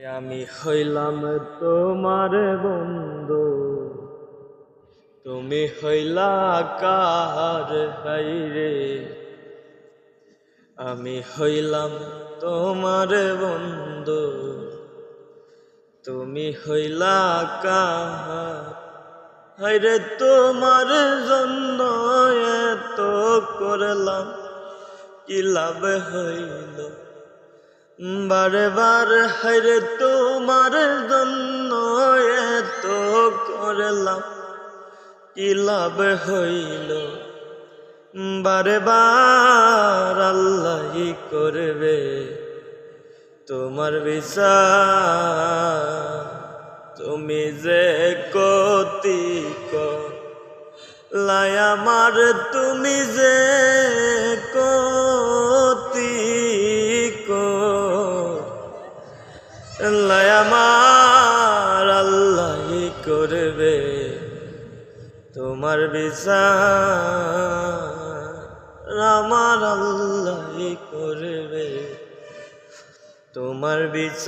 আমি হইলাম তোমার বন্ধু, তুমি হইলা কার হাইরে। আমি হইলাম তোমার বন্ধু, তুমি হইলা কার হাইরে। তোমার জন্য এত করলাম, কি লাভ হইল বারে বার। হাইরে তোমার জন্য এত করলাম, কি লাভ হইল বারে বার। আল্লাহই করবে তোমার বিচার। তুমি যে কতি লাই আমার, তুমি যে কতি লাই আমার। আল্লাহই করবে তোমার বিচার, আমার আল্লাহই করবে তোমার বিচার।